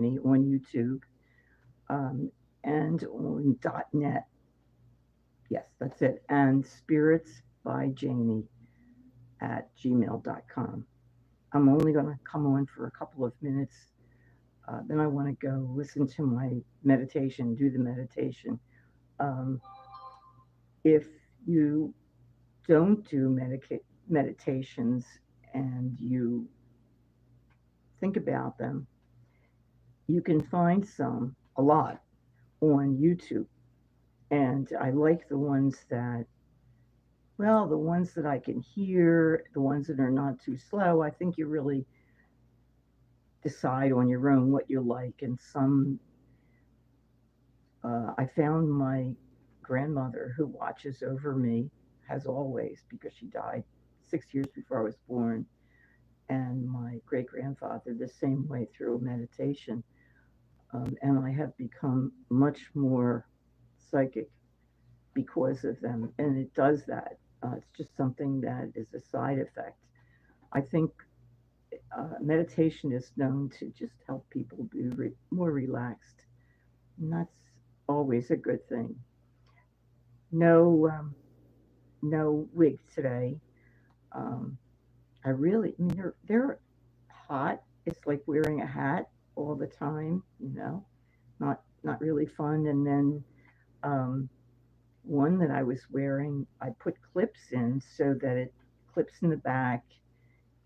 on YouTube, um, and on .net. Yes, that's it. And spiritsbyjaynee at gmail.com. I'm only going to come on for a couple of minutes. Then I want to go listen to my meditation, do the meditation. Um, if you don't do meditations and you think about them, you can find a lot, on YouTube. And I like the ones that, well, the ones that I can hear, the ones that are not too slow. I think you really decide on your own what you like. And I found my grandmother who watches over me, has always, because she died 6 years before I was born, and my great grandfather the same way through meditation. And I have become much more psychic because of them. And it does that. It's just something that is a side effect. I think meditation is known to just help people be more relaxed. And that's always a good thing. No, no wigs today. Um, I mean, they're hot. It's like wearing a hat all the time, not really fun. And then um, one that I was wearing, I put clips in so that it clips in the back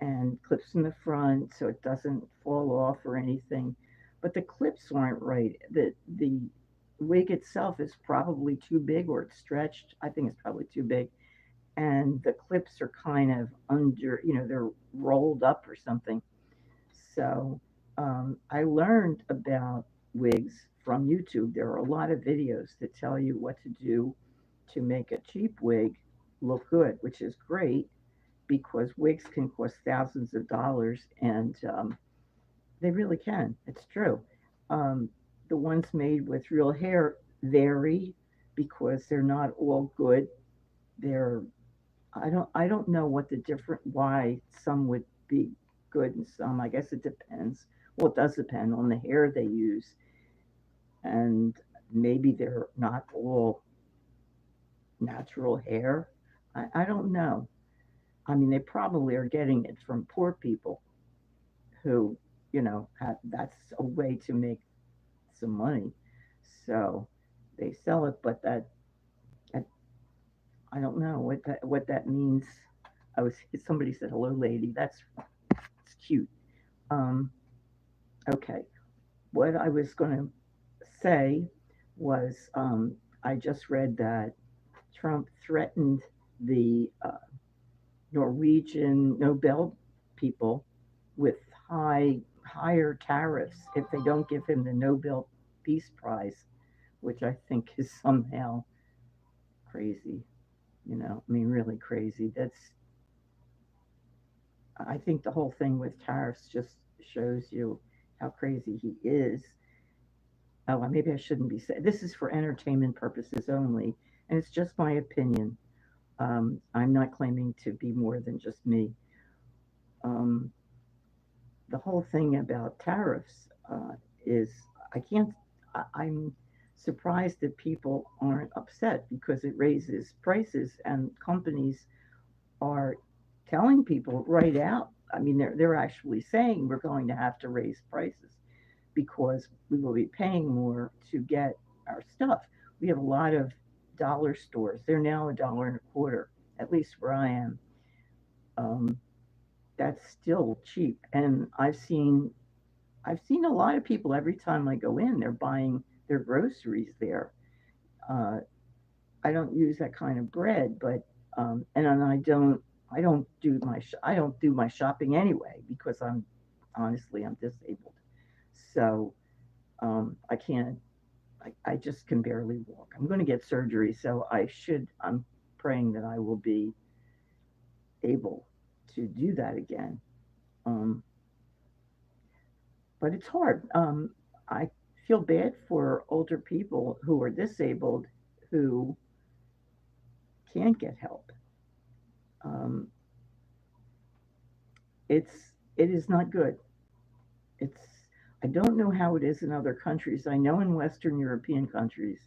and clips in the front so it doesn't fall off or anything. But the clips aren't right. The wig itself is probably too big, or it's stretched. I think it's probably too big. And the clips are kind of under, they're rolled up or something. So I learned about wigs from YouTube. There are a lot of videos that tell you what to do to make a cheap wig look good, which is great because wigs can cost thousands of dollars, and they really can. It's true. Um, the ones made with real hair vary because they're not all good. They're I don't know what the different why some would be good and some. I guess it depends. Well, it does depend on the hair they use, and maybe they're not all natural hair. I don't know. I mean, they probably are getting it from poor people who, that's a way to make some money. So they sell it, but that I don't know what that means. I was Somebody said hello, lady. It's cute. Um, okay, what I was going to say was I just read that Trump threatened the Norwegian Nobel people with higher tariffs if they don't give him the Nobel Peace Prize, which I think is somehow crazy. I mean, really crazy. I think the whole thing with tariffs just shows you how crazy he is. Oh, well, maybe I shouldn't be saying this is for entertainment purposes only, and it's just my opinion. I'm not claiming to be more than just me. Um, the whole thing about tariffs is I can't. I'm surprised that people aren't upset because it raises prices, and companies are telling people right out. I mean, they're actually saying we're going to have to raise prices because we will be paying more to get our stuff. We have a lot of dollar stores. They're now a dollar and a quarter, at least where I am. Um, that's still cheap, and I've seen a lot of people every time I go in. They're buying their groceries there. Uh, I don't use that kind of bread, but and then I don't do my shopping anyway because I'm disabled, so I can't. I just can barely walk. I'm going to get surgery, so I'm praying that I will be able to do that again. Um, but it's hard. I feel bad for older people who are disabled who can't get help. Um, it is not good. It's I don't know how it is in other countries. I know in Western European countries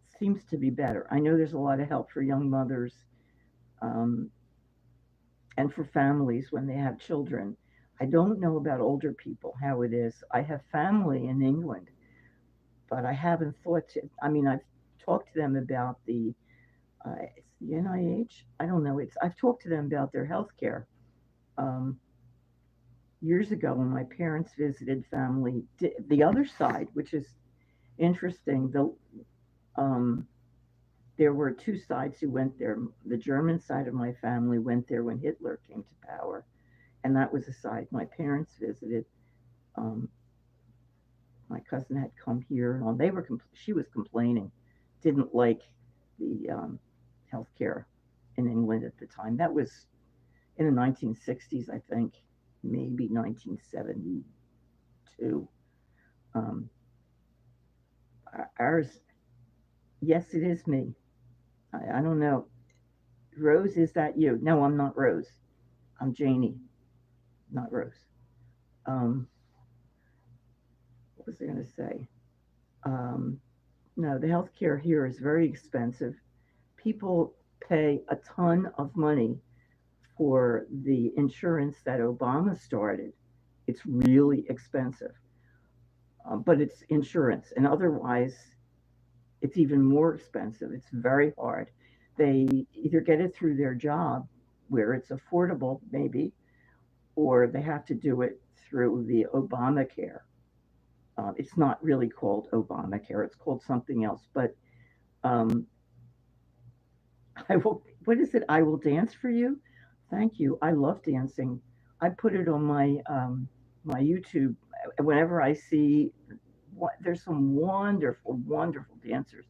it seems to be better. I know there's a lot of help for young mothers, um, and for families when they have children. I don't know about older people how it is. I have family in England, but I haven't thought to. I mean, I've talked to them about it's the NIH. I don't know. I've talked to them about their health care. Um, Years ago, when my parents visited family, the other side, which is interesting, um, there were two sides who went there. The German side of my family went there when Hitler came to power, and that was the side my parents visited. Um, my cousin had come here, and all. She was complaining, didn't like the healthcare in England at the time. That was in the 1960s, I think, maybe 1972. Um, ours, yes, it is me. I don't know. Rose, is that you? No, I'm not Rose. I'm Jaynee, not Rose. Um, what was I going to say? Um, no, the healthcare here is very expensive. People pay a ton of money for the insurance that Obama started. It's really expensive, but it's insurance, and otherwise, it's even more expensive. It's very hard. They either get it through their job, where it's affordable, maybe, or they have to do it through the Obamacare. It's not really called Obamacare; it's called something else. But um, I will. What is it? I will dance for you. Thank you. I love dancing. I put it on my YouTube whenever I see. There's some wonderful, wonderful dancers.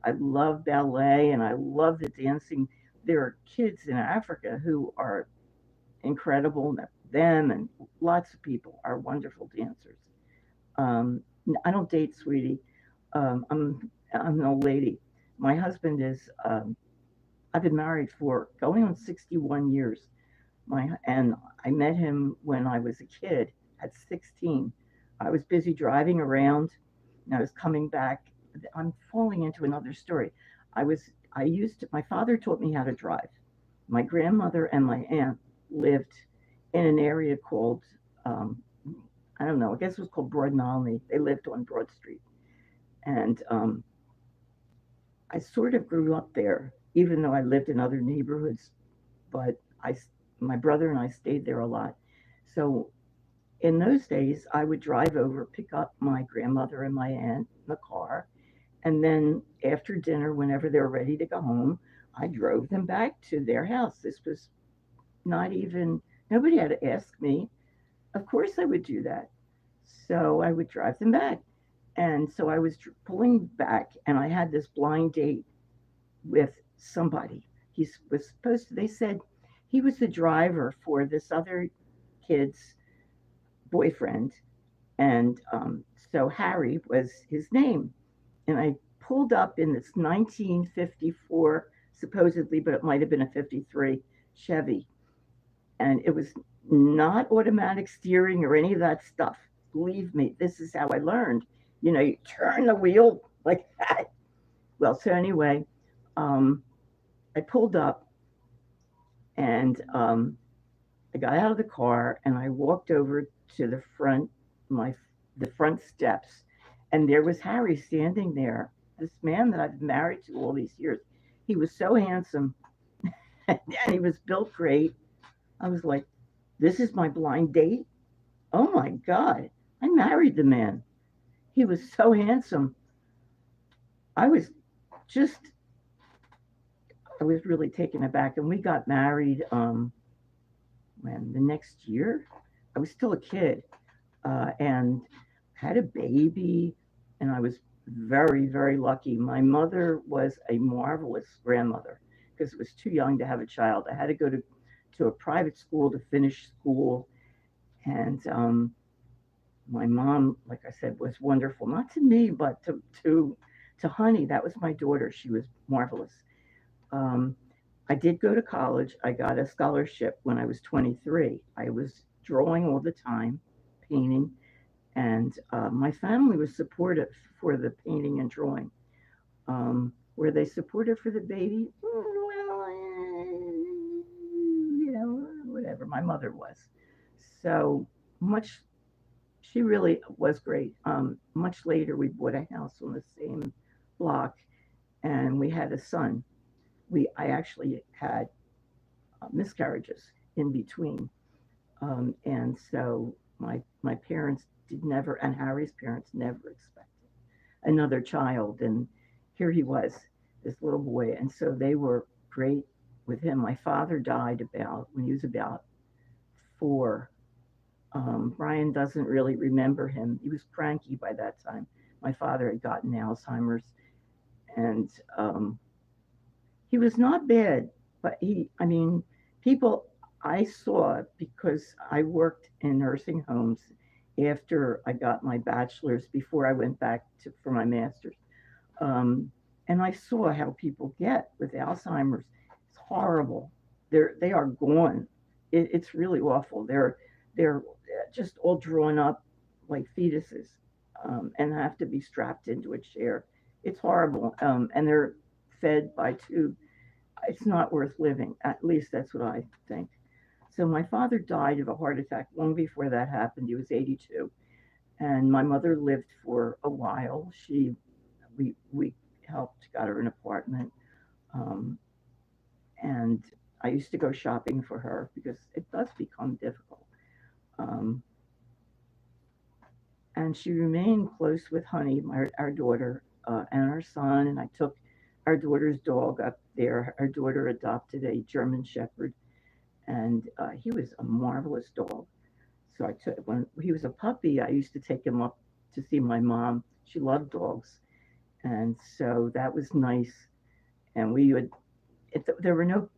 I love ballet and I love the dancing. There are kids in Africa who are incredible. Them and lots of people are wonderful dancers. Um, I don't date, sweetie. I'm an old lady. My husband is. I've been married for going on 61 years. And I met him when I was a kid at 16. I was busy driving around, and I was coming back. I'm falling into another story. My father taught me how to drive. My grandmother and my aunt lived in an area called, um, I don't know, I guess it was called Broad Nolney. They lived on Broad Street. And I sort of grew up there, even though I lived in other neighborhoods, but my brother and I stayed there a lot. So in those days, I would drive over, pick up my grandmother and my aunt in the car, and then after dinner, whenever they were ready to go home, I drove them back to their house. This was not even, nobody had to ask me. Of course, I would do that. So I would drive them back. And so I was pulling back, and I had this blind date with somebody. He was supposed to, they said he was the driver for this other kid's boyfriend. And so Harry was his name. And I pulled up in this 1954, supposedly, but it might have been a 53 Chevy. And it was not automatic steering or any of that stuff. Believe me, this is how I learned. You turn the wheel like that. Well, so anyway, um, I pulled up and I got out of the car and I walked over to my the front steps, and there was Harry standing there. This man that I've been married to all these years. He was so handsome, and he was built great. I was like, "This is my blind date." Oh my God! I married the man. He was so handsome. I was just, I was really taken aback, and we got married. When the next year, I was still a kid, and had a baby, and I was very, very lucky. My mother was a marvelous grandmother because it was too young to have a child. I had to go to a private school to finish school, and my mom, like I said, was wonderful. Not to me, but to Honey. That was my daughter. She was marvelous. Um, I did go to college. I got a scholarship when I was 23. I was drawing all the time, painting, And my family was supportive for the painting and drawing. Were they supportive for the baby? Well, whatever. My mother was. So much, she really was great. Much later, we bought a house on the same block, and we had a son. I actually had miscarriages in between, and so my parents did never, and Harry's parents never expected another child, and here he was, this little boy, and so they were great with him. My father died about when he was about 4. Brian doesn't really remember him. He was cranky by that time. My father had gotten Alzheimer's, and he was not bad, but I mean, people I saw because I worked in nursing homes after I got my bachelor's before I went back for my master's. Um, and I saw how people get with Alzheimer's. It's horrible. They are gone. It's really awful. They're just all drawn up like fetuses, and have to be strapped into a chair. It's horrible. And they're fed by tube. It's not worth living. At least that's what I think. So my father died of a heart attack long before that happened. He was 82, and my mother lived for a while. We helped, got her an apartment, um, and I used to go shopping for her because it does become difficult. Um, and she remained close with Honey, our daughter, and our son. And I took our daughter's dog up there. Our daughter adopted a German Shepherd, and he was a marvelous dog. So I took when he was a puppy. I used to take him up to see my mom. She loved dogs, and so that was nice. And we would. There were no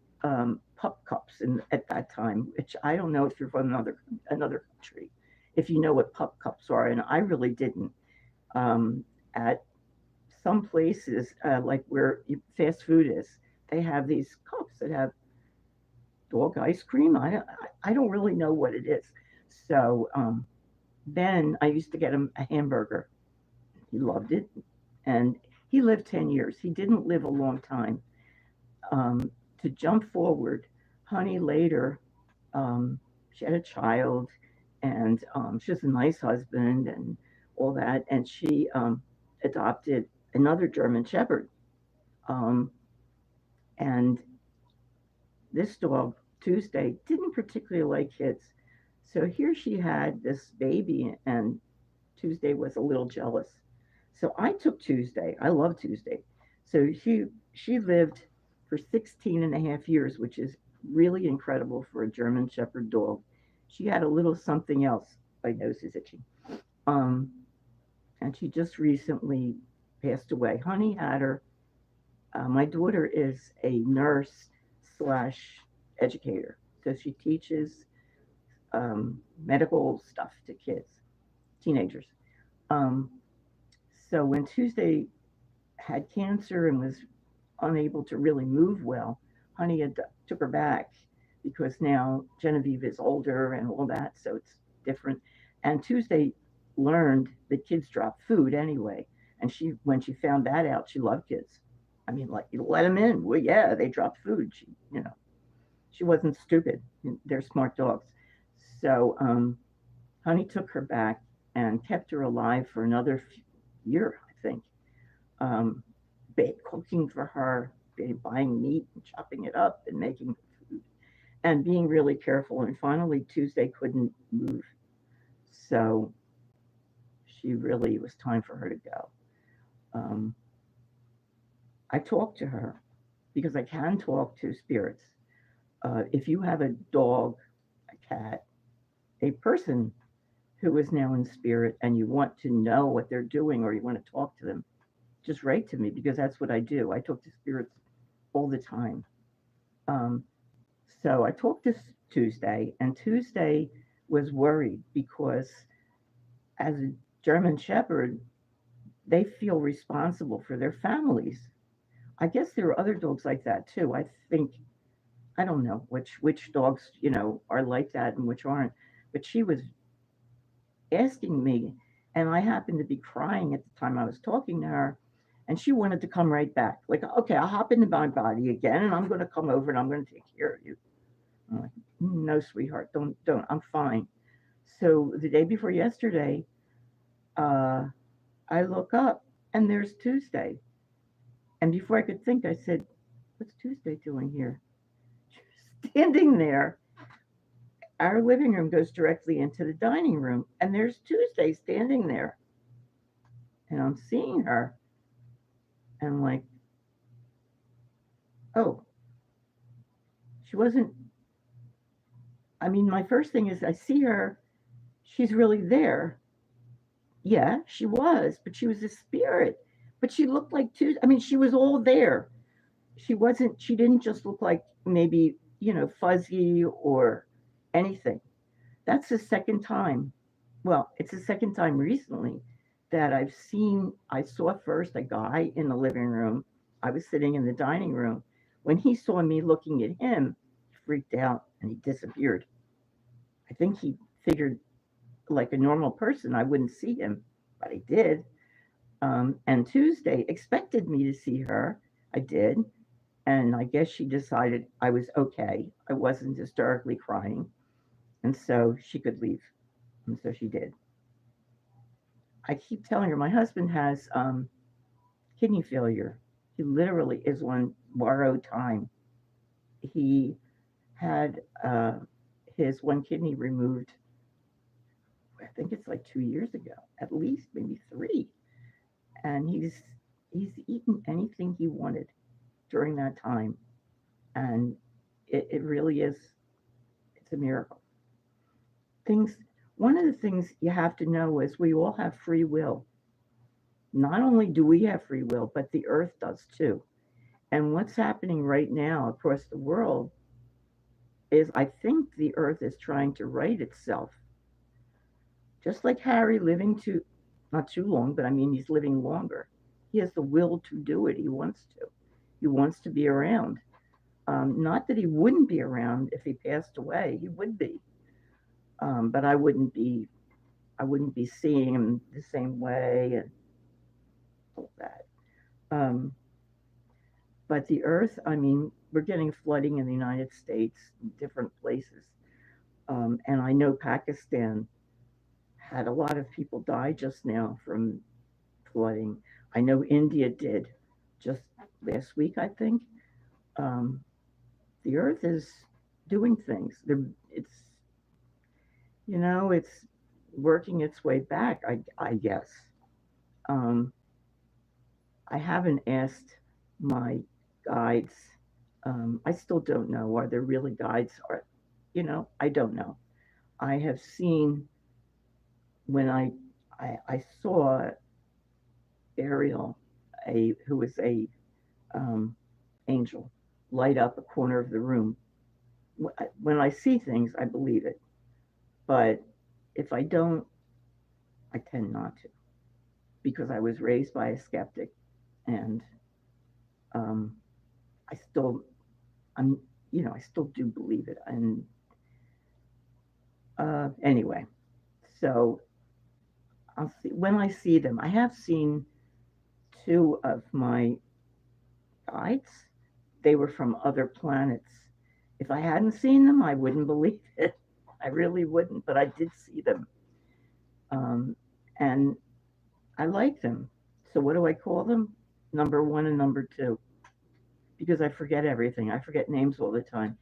pup cups at that time, which I don't know if you're from another country, if you know what pup cups are, and I really didn't. Um, at some places, like where fast food is, they have these cups that have dog ice cream. I don't really know what it is. So then I used to get him a hamburger. He loved it, and he lived 10 years. He didn't live a long time. Um, to jump forward, Honey later, she had a child, and she was a nice husband and all that, and she adopted another German Shepherd. Um, and this dog, Tuesday, didn't particularly like kids. So here she had this baby, and Tuesday was a little jealous. So I took Tuesday. I love Tuesday. So she lived for 16 and a half years, which is really incredible for a German Shepherd dog. She had a little something else. My nose is itchy. Um, and she just recently passed away. Honey had her. My daughter is a nurse slash educator, so she teaches medical stuff to kids, teenagers. Um, so when Tuesday had cancer and was unable to really move well, Honey took her back because now Genevieve is older and all that, so it's different. And Tuesday learned that kids drop food anyway, and when she found that out, she loved kids. I mean, like you let them in. Well, yeah, they drop food. She wasn't stupid. They're smart dogs. So Honey took her back and kept her alive for another year, I think. Um, Cooking for her, buying meat and chopping it up and making food and being really careful. And finally, Tuesday couldn't move. So she really, it was time for her to go. Um, I talked to her because I can talk to spirits. If you have a dog, a cat, a person who is now in spirit and you want to know what they're doing or you want to talk to them, just write to me because that's what I do. I talk to spirits all the time. Um, so I talked to Tuesday, and Tuesday was worried because as a German Shepherd, they feel responsible for their families. I guess there are other dogs like that too. I think I don't know which dogs are like that and which aren't. But she was asking me. And I happened to be crying at the time I was talking to her, and she wanted to come right back. Like, okay, I'll hop into my body again, and I'm going to come over and I'm going to take care of you. I'm like, no, sweetheart, don't. I'm fine. So the day before yesterday, uh, I look up and there's Tuesday. And before I could think, I said, what's Tuesday doing here? She was standing there. Our living room goes directly into the dining room, and there's Tuesday standing there. And I'm seeing her, and I'm like, oh, she wasn't. I mean, my first thing is I see her, she's really there. Yeah, she was, but she was a spirit. But she looked like Tuesday. I mean, she was all there. She didn't just look like maybe, fuzzy or anything. That's the second time. Well, it's the second time recently that I saw first a guy in the living room. I was sitting in the dining room. When he saw me looking at him, he freaked out and he disappeared. I think he figured, like a normal person, I wouldn't see him, but I did. And Tuesday expected me to see her. I did. And I guess she decided I was okay. I wasn't hysterically crying. And so she could leave. And so she did. I keep telling her my husband has kidney failure. He literally is on borrowed time. He had his one kidney removed, I think it's like 2 years ago, at least, maybe three. And he's eaten anything he wanted during that time. And it really is, it's a miracle. Things, one of the things you have to know is we all have free will. Not only do we have free will, but the earth does too. And what's happening right now across the world is I think the earth is trying to right itself. Just like Harry living to not too long, but I mean he's living longer. He has the will to do it. He wants to. He wants to be around. Not that he wouldn't be around if he passed away. He would be, but I wouldn't be. I wouldn't be seeing him the same way and all that. Um, but the earth, I mean, we're getting flooding in the United States, different places. And I know Pakistan had a lot of people die just now from flooding. I know India did just last week, I think. Um, the earth is doing things. It's working its way back, I guess. Um, I haven't asked my guides. I still don't know. Are there really guides? I don't know. I have seen when I saw Ariel, who was a um, angel, light up a corner of the room. When I see things, I believe it. But if I don't, I tend not to because I was raised by a skeptic, and um, I still, I'm, I still do believe it. And anyway, so I'll see when I see them. I have seen two of my guides. They were from other planets. If I hadn't seen them, I wouldn't believe it. I really wouldn't, but I did see them. Um, and I like them. So what do I call them? Number one and number two, because I forget everything. I forget names all the time.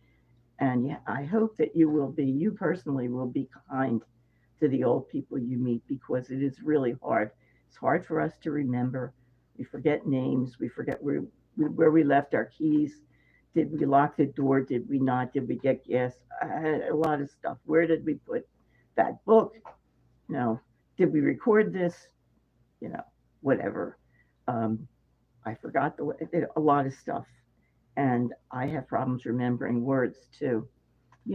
And yeah, I hope that you personally will be kind to the old people you meet because it is really hard. It's hard for us to remember. We forget names. We forget where we left our keys. Did we lock the door? Did we not? Did we get gas? A lot of stuff. Where did we put that book? No. Did we record this? You know, whatever. Um, I forgot a lot of stuff. And I have problems remembering words too.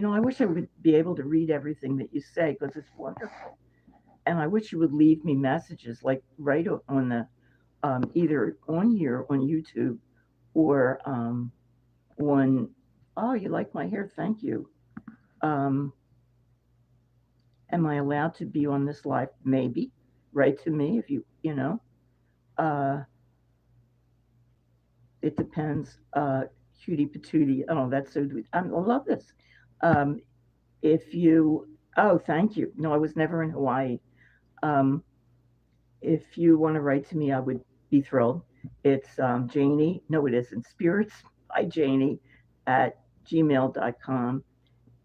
I wish I would be able to read everything that you say because it's wonderful. And I wish you would leave me messages like right on the either on here on YouTube or on. Oh, you like my hair? Thank you. Um, am I allowed to be on this live? Maybe, write to me if uh, it depends. Cutie patootie. Oh, that's so sweet. I love this. Um, if you, oh, thank you. No, I was never in Hawaii. Um, if you want to write to me, I would be thrilled. It's Jaynee. No, it isn't. Spiritsbyjaynee at gmail.com.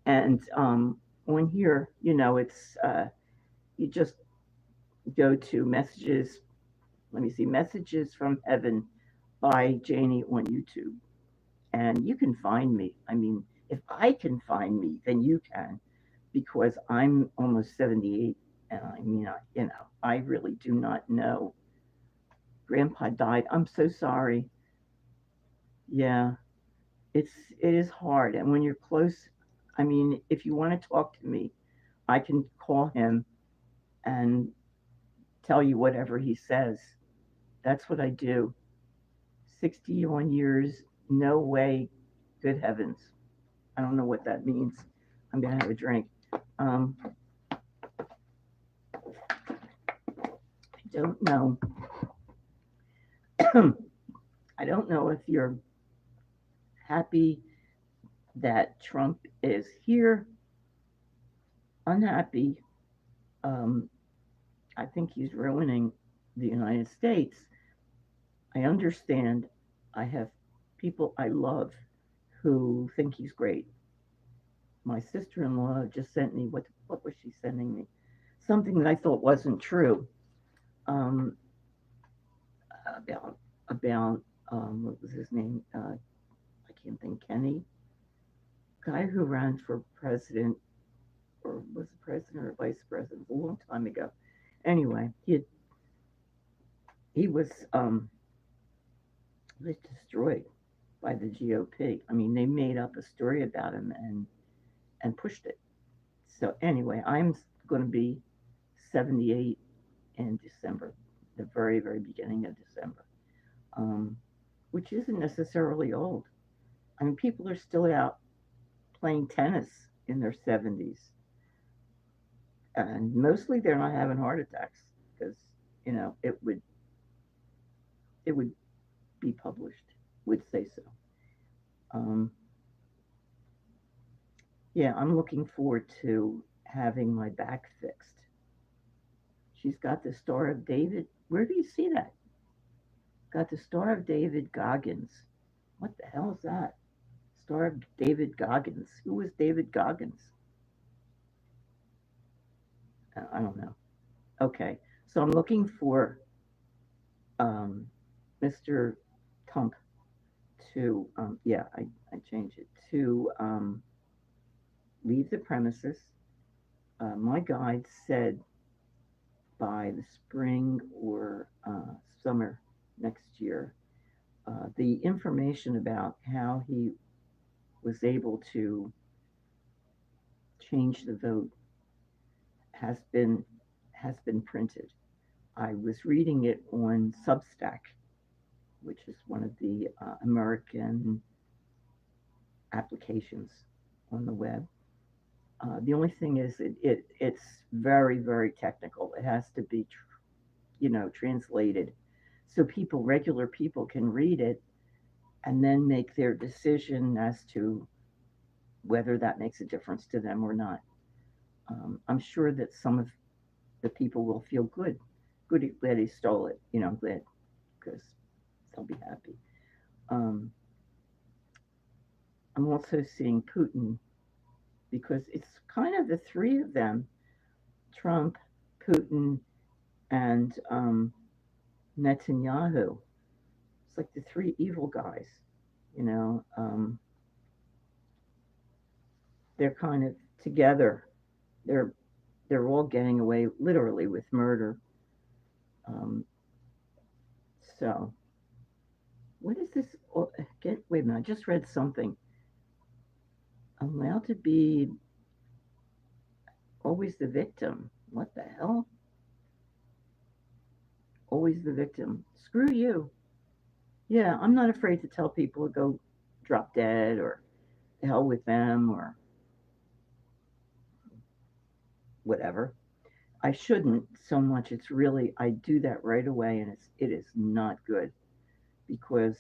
And on here, it's you just go to messages. Let me see, messages from heaven by Jaynee on YouTube, and you can find me. I mean, if I can find me, then you can, because I'm almost 78, and I mean, I really do not know. Grandpa died. I'm so sorry. Yeah, it is hard, and when you're close, I mean, if you want to talk to me, I can call him and tell you whatever he says. That's what I do. 61 years, no way, good heavens. I don't know what that means. I'm going to have a drink. Um, I don't know. I don't know if you're happy that Trump is here, unhappy. Um, I think he's ruining the United States. I understand. I have people I love who think he's great. My sister-in-law just sent me what was she sending me? Something that I thought wasn't true. Um, about what was his name? I can't think. Kenny, guy who ran for president, or was the president or vice president a long time ago. Anyway, he was destroyed by the GOP. I mean, they made up a story about him and pushed it. So anyway, I'm going to be 78 in December, the very very beginning of December, um, which isn't necessarily old. I mean, people are still out playing tennis in their 70s, and mostly they're not having heart attacks because it would be published, would say so. Um, yeah, I'm looking forward to having my back fixed. She's got the Star of David. Where do you see that? Got the Star of David Goggins. What the hell is that? Star of David Goggins. Who was David Goggins? I don't know. Okay, so I'm looking for um, Mr. Tump to, yeah, I changed it to leave the premises. My guide said by the spring or summer next year, the information about how he was able to change the vote has been has been printed. I was reading it on Substack, which is one of the American applications on the web. The only thing is, it's very very technical. It has to be, translated, so regular people, can read it and then make their decision as to whether that makes a difference to them or not. I'm sure that some of the people will feel good. Good, glad he stole it. I'm glad because they'll be happy. Um, I'm also seeing Putin because it's kind of the three of them: Trump, Putin, and Netanyahu. It's like the three evil guys. You know, um, they're kind of together. They're they're all getting away literally with murder. Um, so what is this? Oh, wait a minute! I just read something. Allowed to be always the victim. What the hell? Always the victim. Screw you. Yeah, I'm not afraid to tell people to go drop dead or the hell with them or whatever. I shouldn't so much. It's really, I do that right away, and it is not good because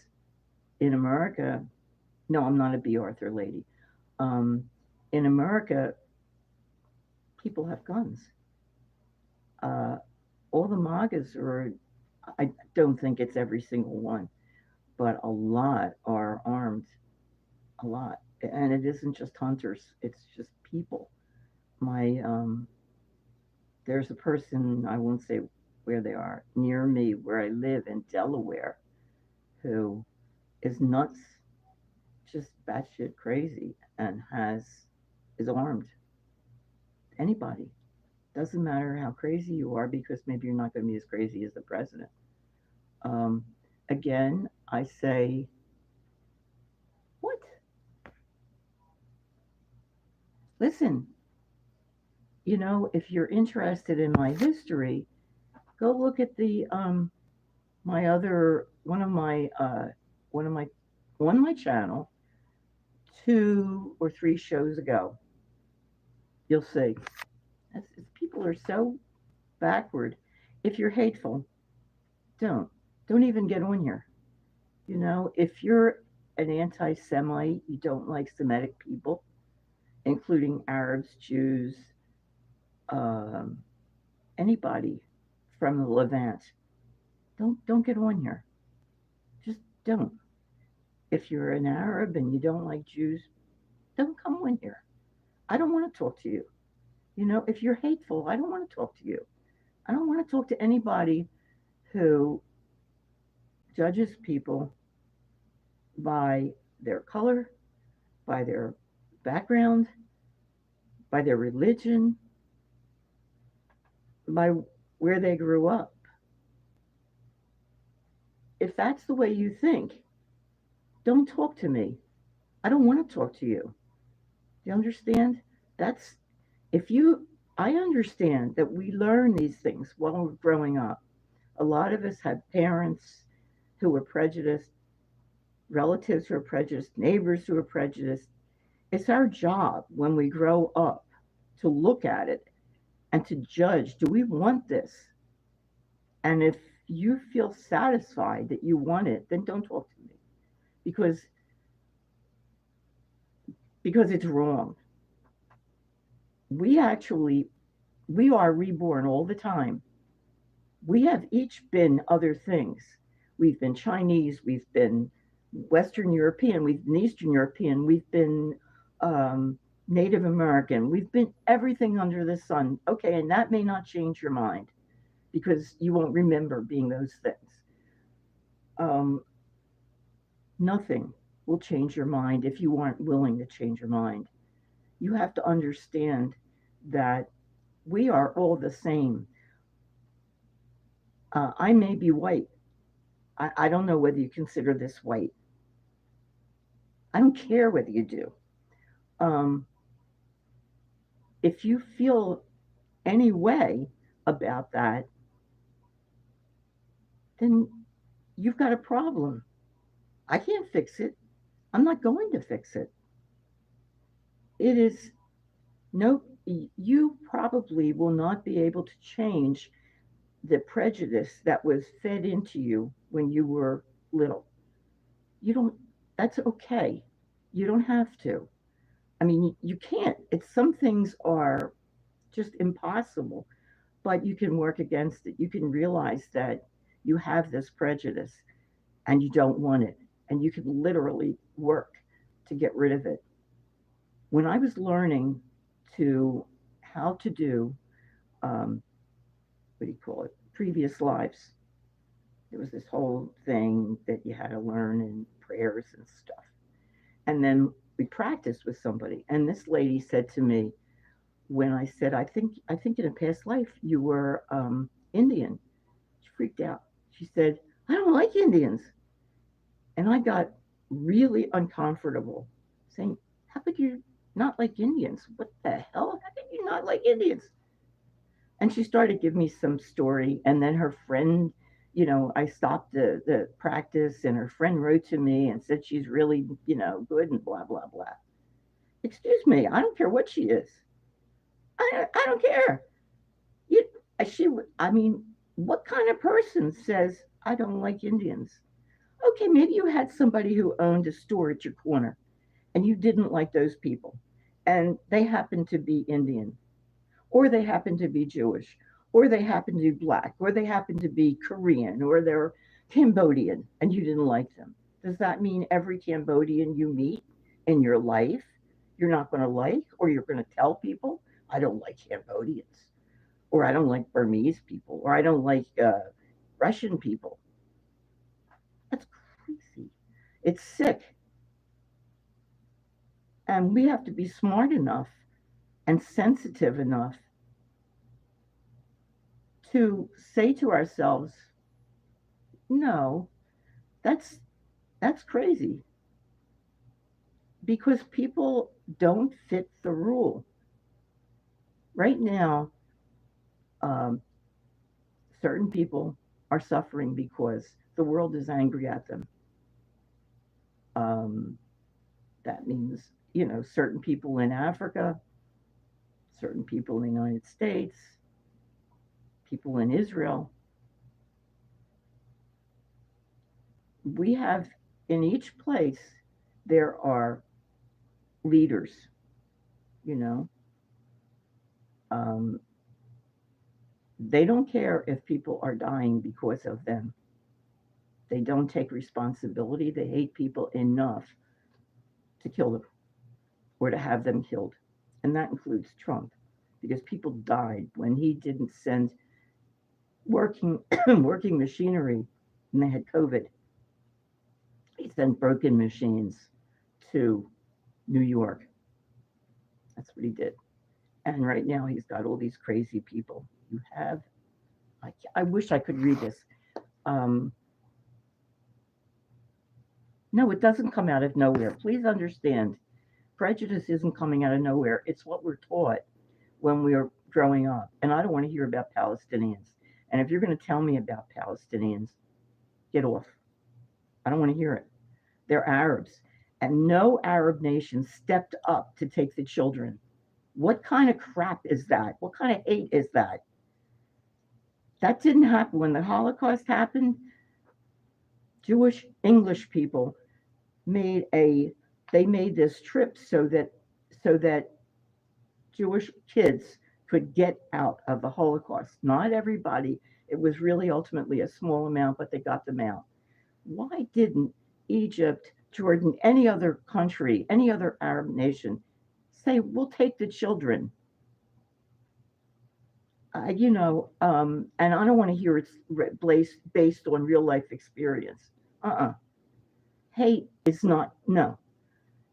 in America, no, I'm not a B. Arthur lady. Um, in America, people have guns. Uh, all the MAGAs are, I don't think it's every single one, but a lot are armed, a lot. And it isn't just hunters, it's just people. My, there's a person, I won't say where they are, near me where I live in Delaware, who is nuts, just batshit crazy, and is armed. Anybody. Doesn't matter how crazy you are because maybe you're not going to be as crazy as the president. Um, Again, I say, what? Listen, if you're interested in my history, go look at the my other one of my on my channel 2 or 3 shows ago. You'll see. People are so backward. If you're hateful, don't don't even get on here. If you're an anti-Semite, you don't like Semitic people, including Arabs, Jews, um, anybody from the Levant. Don't get on here. Just don't. If you're an Arab and you don't like Jews, don't come on here. I don't want to talk to you. If you're hateful, I don't want to talk to you. I don't want to talk to anybody who judges people by their color, by their background, by their religion, by where they grew up. If that's the way you think, don't talk to me. I don't want to talk to you. Do you understand? That's if you I understand that we learn these things while we're growing up. A lot of us had parents who were prejudiced, relatives who are prejudiced, neighbors who are prejudiced. It's our job when we grow up to look at it and to judge, do we want this? And if you feel satisfied that you want it, then don't talk to me because it's wrong. We actually we are reborn all the time. We have each been other things. We've been Chinese, we've been Western European, we've been Eastern European, we've been Native American, we've been everything under the sun. Okay, and that may not change your mind because you won't remember being those things. Um, Nothing will change your mind if you aren't willing to change your mind. You have to understand that we are all the same. I may be white. I don't know whether you consider this white. I don't care whether you do. Um, if you feel any way about that, then you've got a problem. I can't fix it. I'm not going to fix it. It is no, you probably will not be able to change the prejudice that was fed into you when you were little. You don't, that's okay. You don't have to. I mean, you can't. It's some things are just impossible, but you can work against it. You can realize that you have this prejudice and you don't want it. And you can literally work to get rid of it. When I was learning to how to do, um, what do you call it, previous lives, there was this whole thing that you had to learn in prayers and stuff. And then we practiced with somebody. And this lady said to me, when I said, I think in a past life you were Indian. She freaked out. She said, I don't like Indians. And I got really uncomfortable saying, how could you not like Indians? What the hell? How could you not like Indians? And she started to give me some story. And then her friend, I stopped the practice and her friend wrote to me and said she's really, good and blah, blah, blah. Excuse me, I don't care what she is. I don't care. You, I mean, what kind of person says, I don't like Indians? Okay, maybe you had somebody who owned a store at your corner and you didn't like those people and they happened to be Indian or they happen to be Jewish, or they happen to be black, or they happen to be Korean, or they're Cambodian, and you didn't like them. Does that mean every Cambodian you meet in your life you're not going to like, or you're going to tell people, I don't like Cambodians, or I don't like Burmese people, or I don't like Russian people? That's crazy. It's sick. And we have to be smart enough and sensitive enough to say to ourselves, no, that's that's crazy because people don't fit the rule. Right now, um, certain people are suffering because the world is angry at them. Um, that means, certain people in Africa, certain people in the United States, people in Israel. We have in each place, there are leaders, you know. Um, they don't care if people are dying because of them. They don't take responsibility. They hate people enough to kill them or to have them killed. And that includes Trump because people died when he didn't send working working machinery when they had COVID. He sent broken machines to New York. That's what he did. And right now he's got all these crazy people. You have, I wish I could read this. Um, no, it doesn't come out of nowhere. Please understand, prejudice isn't coming out of nowhere. It's what we're taught when we were growing up. And I don't want to hear about Palestinians. And if you're going to tell me about Palestinians, get off. I don't want to hear it. They're Arabs. And no Arab nation stepped up to take the children. What kind of crap is that? What kind of hate is that? That didn't happen when the Holocaust happened. Jewish English people made a they made this trip so that Jewish kids could get out of the Holocaust. Not everybody. It was really ultimately a small amount, but they got them out. Why didn't Egypt, Jordan, any other country, any other Arab nation say, we'll take the children? And I don't want to hear it's based on real life experience. Hate is not, no.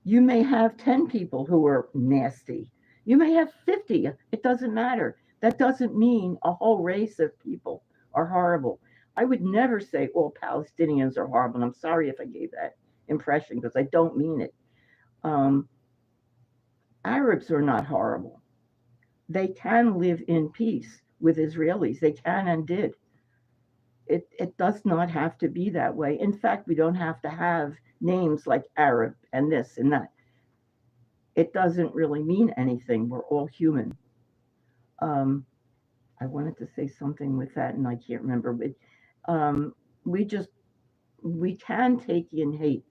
You may have 10 people who are nasty. You may have 50. It doesn't matter. That doesn't mean a whole race of people are horrible. I would never say all Palestinians are horrible. And I'm sorry if I gave that impression because I don't mean it. Um, Arabs are not horrible. They can live in peace with Israelis. They can and did. It does not have to be that way. In fact, we don't have to have names like Arab and this and that. It doesn't really mean anything. We're all human. Um, I wanted to say something with that, and I can't remember. But we just we can take in hate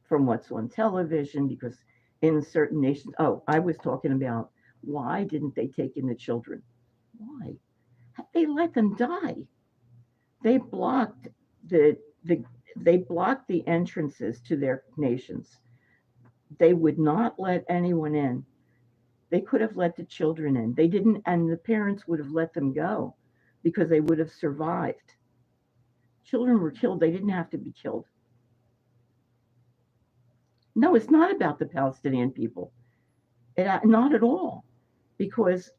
from what's on television because in certain nations. Oh, I was talking about why didn't they take in the children? Why? They let them die. They blocked the they blocked the entrances to their nations. They would not let anyone in. They could have let the children in. They didn't, and the parents would have let them go because they would have survived. Children were killed. They didn't have to be killed. No, it's not about the Palestinian people. Not at all, because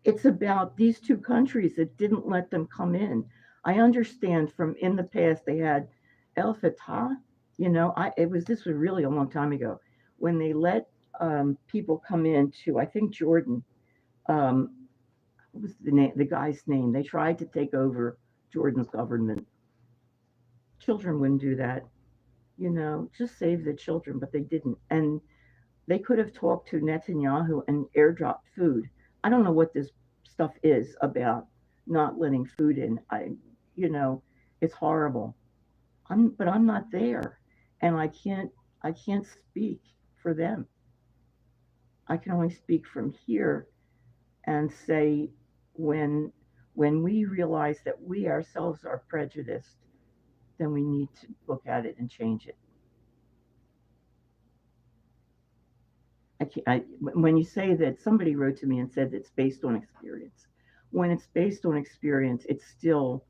it's about these two countries that didn't let them come in. I understand from in the past they had El Fatah. It was this was really a long time ago when they let people come into I think Jordan. Um, what was the guy's name? They tried to take over Jordan's government. Children wouldn't do that. Just save the children, but they didn't. And they could have talked to Netanyahu and airdropped food. I don't know what this stuff is about not letting food in. You know, it's horrible. But I'm not there, and I can't speak for them. I can only speak from here and say when when we realize that we ourselves are prejudiced, then we need to look at it and change it. When you say that, somebody wrote to me and said it's based on experience. When it's based on experience, it's still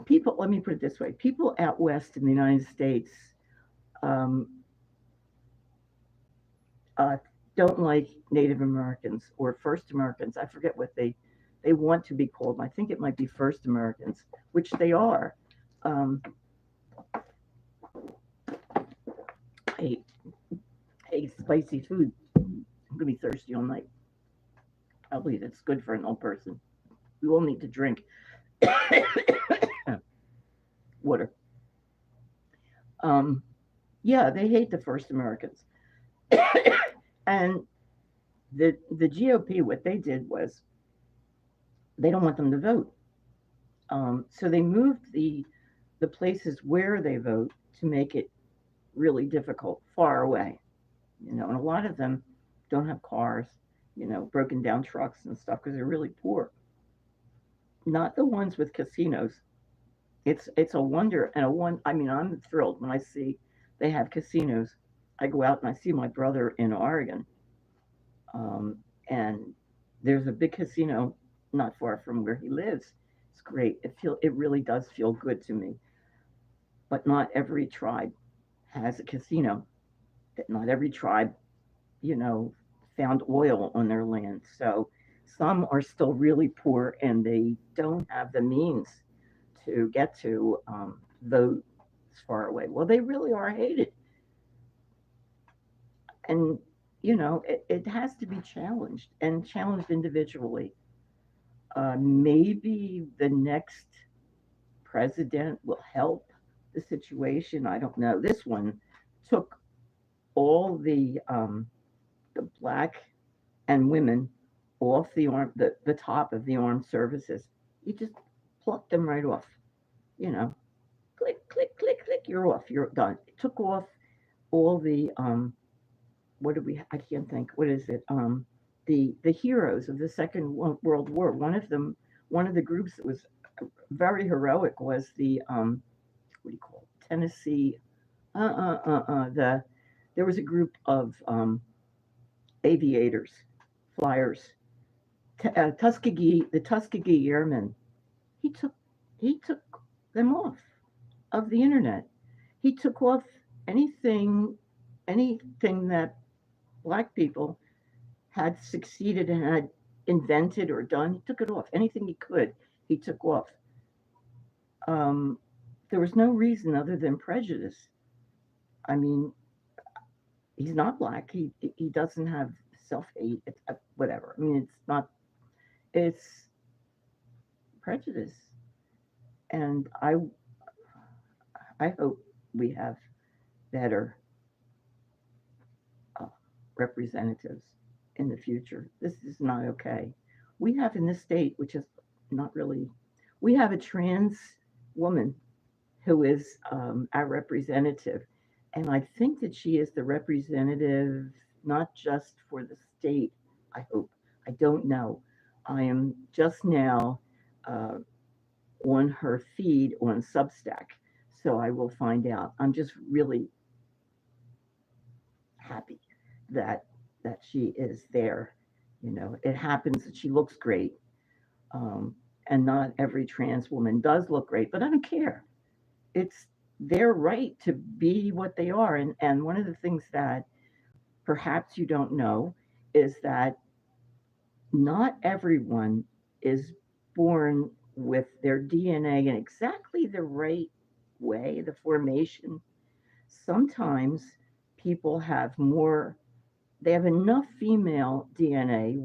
people. Let me put it this way: people out west in the United States um, uh, don't like Native Americans or First Americans. I forget what they want to be called. I think it might be First Americans, which they are. Um, I hate spicy food. I'm gonna be thirsty all night. Probably that's good for an old person. We all need to drink water. Um, yeah, they hate the First Americans, and the GOP. What they did was they don't want them to vote. So they moved the places where they vote to make it really difficult, far away. You know, and a lot of them don't have cars. You know, broken down trucks and stuff because they're really poor. Not the ones with casinos. It's a wonder and a one. I mean, I'm thrilled when I see they have casinos. I go out and I see my brother in Oregon, and there's a big casino not far from where he lives. It's great. It really does feel good to me. But not every tribe has a casino. That not every tribe, you know, found oil on their land. So some are still really poor and they don't have the means to get to those far away. Well, they really are hated. And, you know, it has to be challenged and challenged individually. Maybe the next president will help the situation. I don't know. This one took all the black and women off the top of the armed services. You just plucked them right off. You know, click, click, click, click. You're off. You're done. It took off all the what did we? I can't think. What is it? The heroes of the Second World War. One of the groups that was very heroic was the what do you call it? Tennessee? The there was a group of aviators, flyers, Tuskegee, the Tuskegee Airmen. He took he took them off of the internet. He took off anything anything that black people had succeeded and had invented or done. He took it off. Anything he could, he took off. Um, there was no reason other than prejudice. I mean, he's not black. He doesn't have self hate. Whatever. I mean, it's not. It's prejudice, and I hope we have better uh, representatives in the future. This is not okay. We have in this state, which is not really, we have a trans woman who is our representative. And I think that she is the representative not just for the state, I hope. I don't know. I am just now uh, on her feed on Substack. So I will find out. I'm just really happy that she is there. You know, it happens that she looks great, um, and not every trans woman does look great, but I don't care. It's their right to be what they are, and one of the things that perhaps you don't know is that not everyone is born with their DNA in exactly the right way, the formation. Sometimes people have more, they have enough female DNA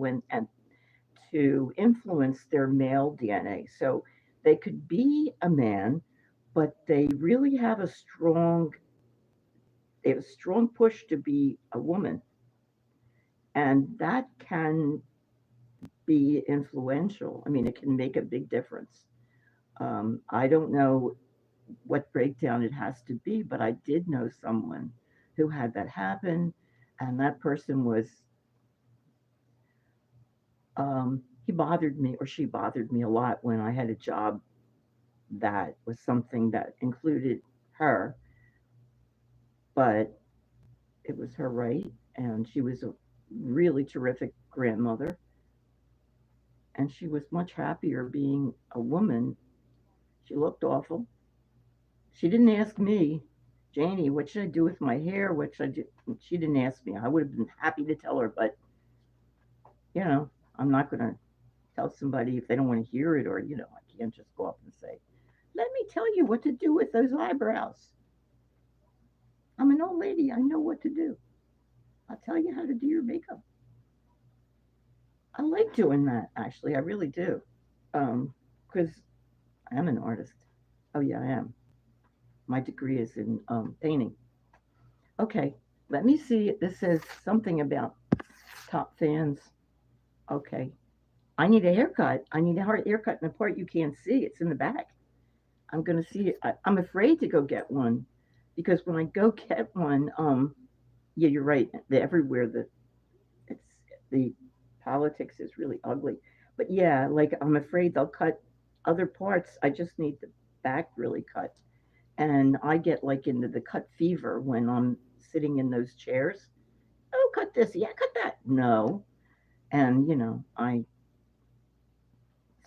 to influence their male DNA. So they could be a man, but they have a strong push to be a woman, and that can be influential. I mean, it can make a big difference. I don't know what breakdown it has to be, but I did know someone who had that happen, and that person was, he bothered me or she bothered me a lot when I had a job that was something that included her, but it was her right, and she was a really terrific grandmother, and she was much happier being a woman. She looked awful. She didn't ask me, Jaynee, what should I do with my hair? What should I do? She didn't ask me. I would have been happy to tell her, but you know, I'm not going to tell somebody if they don't want to hear it, or I can't just go up and say, "Let me tell you what to do with those eyebrows." I'm an old lady. I know what to do. I'll tell you how to do your makeup. I like doing that, actually. I really do. Because I am an artist. Oh, yeah, I am. My degree is in painting. Okay, let me see. This says something about top fans. Okay. I need a haircut. I need a hard haircut in the part you can't see. It's in the back. I'm going to see it. I'm afraid to go get one because when I go get one, yeah, you're right. Everywhere it's the politics is really ugly. But yeah, like I'm afraid they'll cut other parts. I just need the back really cut. And I get like into the cut fever when I'm sitting in those chairs. Oh, cut this. Yeah, cut that. No. And, I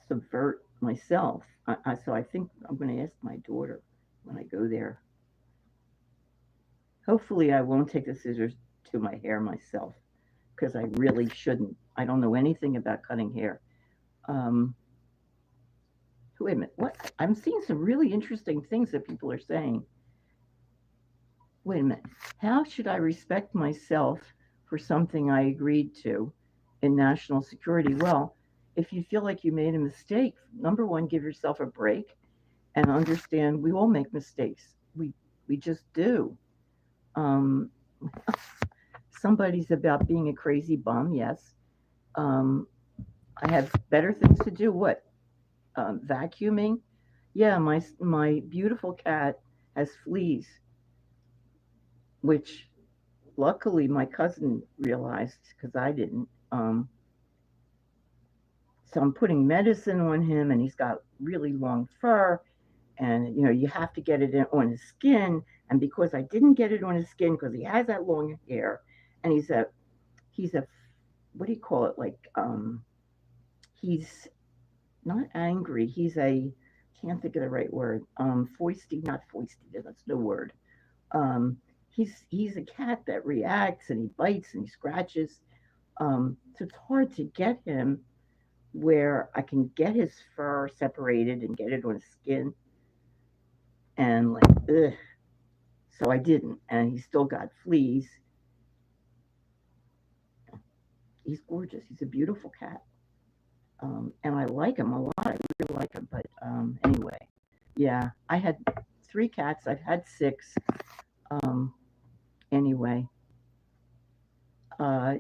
subvert myself. So I think I'm going to ask my daughter when I go there. Hopefully, I won't take the scissors to my hair myself because I really shouldn't. I don't know anything about cutting hair. Um, Wait a minute. What? I'm seeing some really interesting things that people are saying. Wait a minute. How should I respect myself for something I agreed to in national security? Well, if you feel like you made a mistake, number one, give yourself a break and understand we all make mistakes. We just do. Um, Somebody's about being a crazy bum. Yes. Um, I have better things to do. What? Vacuuming. Yeah, my beautiful cat has fleas, which luckily my cousin realized because I didn't. So I'm putting medicine on him, and he's got really long fur, and you have to get it on his skin. And because I didn't get it on his skin because he has that long hair, and he's a what do you call it? Like he's not angry. He's a can't think of the right word. Foisty, not foisty. That's no word. Um, he's a cat that reacts and he bites and he scratches. So it's hard to get him where I can get his fur separated and get it on his skin. And like, ugh. So I didn't, and he's still got fleas. He's gorgeous. He's a beautiful cat, and I like him a lot. I really like him. But anyway, yeah, I had 3 cats. I've had 6. Um, anyway, uh,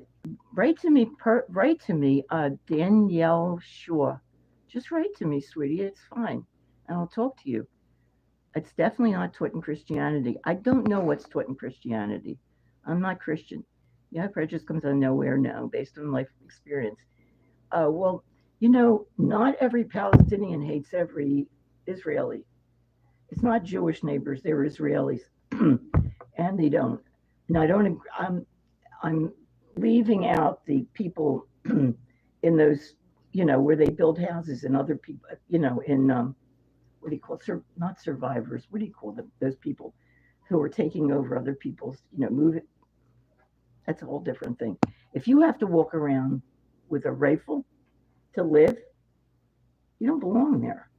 write to me, Danielle Shaw. Just write to me, sweetie. It's fine, and I'll talk to you. It's definitely not taught in Christianity. I don't know what's taught in Christianity. I'm not Christian. Yeah, prejudice comes out of nowhere now, based on life experience. Well, not every Palestinian hates every Israeli. It's not Jewish neighbors; they're Israelis, and they don't. And I don't. I'm leaving out the people in those, where they build houses and other people, in what do you call not survivors? What do you call them? Those people who are taking over other people's, move it. That's a whole different thing. If you have to walk around with a rifle to live, you don't belong there.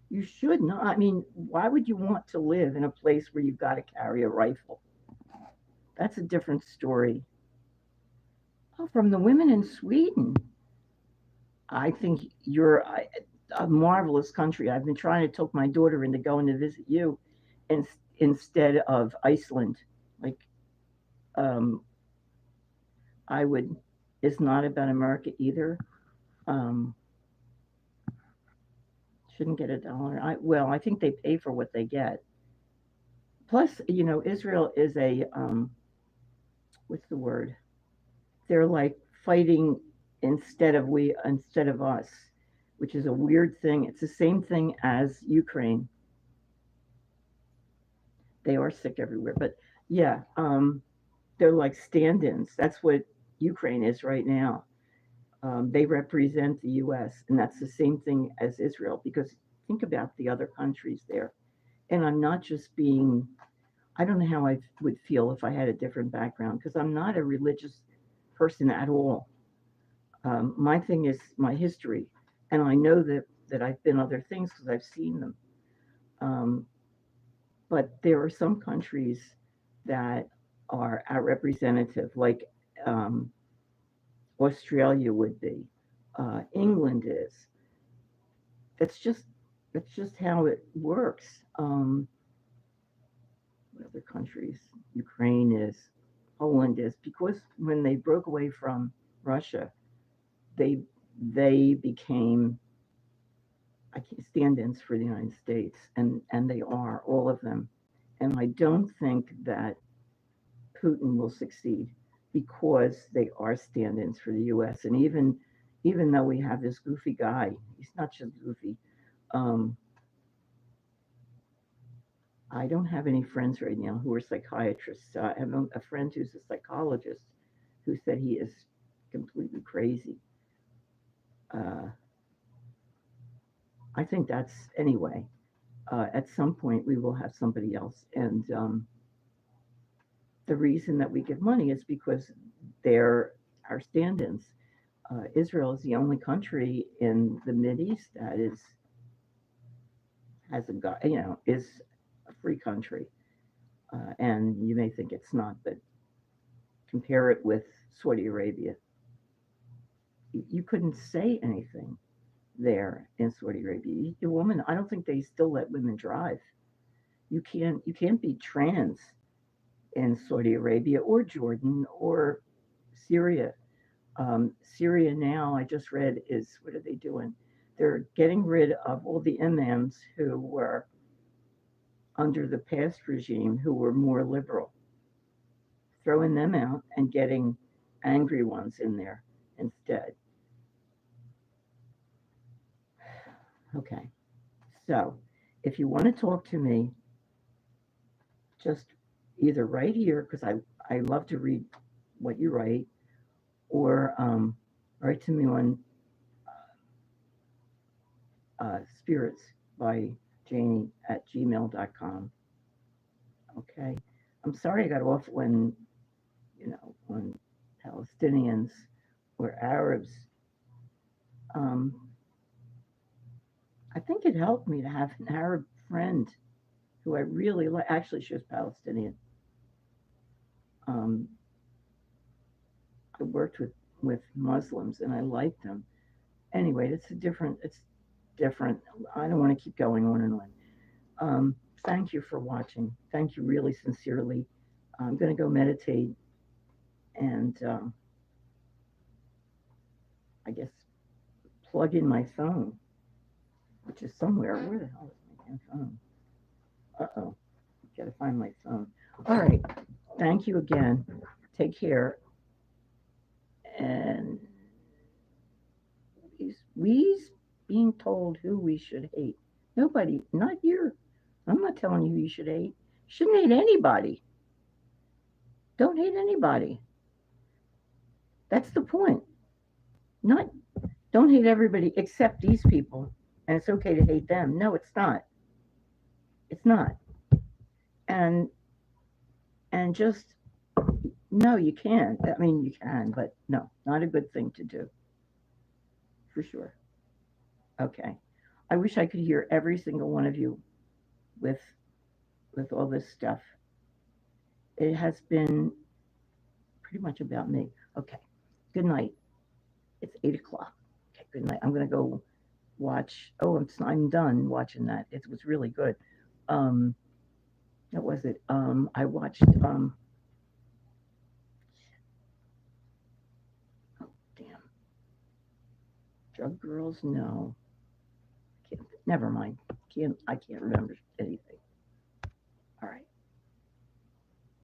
You should not. I mean, why would you want to live in a place where you've got to carry a rifle? That's a different story. Oh, from the women in Sweden. I think you're a marvelous country. I've been trying to talk my daughter into going to visit you instead of Iceland. Like, um, I would, it's not about America either. Um, shouldn't get $1. I think they pay for what they get. Plus, Israel is a what's the word? They're like fighting instead of us, which is a weird thing. It's the same thing as Ukraine. They are sick everywhere, but yeah, they're like stand-ins. That's what Ukraine is right now. They represent the U.S., and that's the same thing as Israel. Because think about the other countries there, and I'm not just being. I don't know how I would feel if I had a different background because I'm not a religious person at all. My thing is my history, and I know that I've been other things because I've seen them. Um, but there are some countries that are our representative, like um, Australia would be, England is. That's just that's just how it works. What other countries? Ukraine is, Poland is, because when they broke away from Russia, they they became stand-ins for the United States, and they are all of them. And I don't think that Putin will succeed because they are stand-ins for the U.S. And even though we have this goofy guy, he's not just goofy. Um, I don't have any friends right now who are psychiatrists. I have a friend who's a psychologist who said he is completely crazy. Uh, I think that's anyway. At some point, we will have somebody else, and the reason that we give money is because they're our stand-ins. Israel is the only country in the Mid East that is has a is a free country, and you may think it's not, but compare it with Saudi Arabia. You couldn't say anything there in Saudi Arabia. A woman, I don't think they still let women drive. You can't be trans in Saudi Arabia or Jordan or Syria. Syria now, I just read, is what are they doing? They're getting rid of all the imams who were under the past regime who were more liberal, throwing them out and getting angry ones in there instead. Okay, so if you want to talk to me, just either right here, because I love to read what you write, or write to me on spirits by Jaynee at gmail.com. Okay. I'm sorry I got off when Palestinians or Arabs. Um, I think it helped me to have an Arab friend who I really like. Actually, she was Palestinian. Um, I worked with Muslims and I liked them. Anyway, it's different. I don't want to keep going on and on. Thank you for watching. Thank you really sincerely. I'm going to go meditate and I guess plug in my phone, which is somewhere. Where the hell is my damn phone? Uh-oh. Got to find my phone. All right. Thank you again. Take care. And we's being told who we should hate. Nobody, not here. I'm not telling you who you should hate. You shouldn't hate anybody. Don't hate anybody. That's the point. Not don't hate everybody except these people. And it's okay to hate them. No, it's not. It's not. And just no, you can't. I mean, you can, but no, not a good thing to do for sure. Okay. I wish I could hear every single one of you with all this stuff. It has been pretty much about me. Okay. Good night. It's 8 o'clock. Okay. Good night. I'm gonna go watch. Oh, I'm done watching that. It was really good. Um, what was it? I watched. Oh, damn. Drug girls? No. Can't, never mind. I can't remember anything.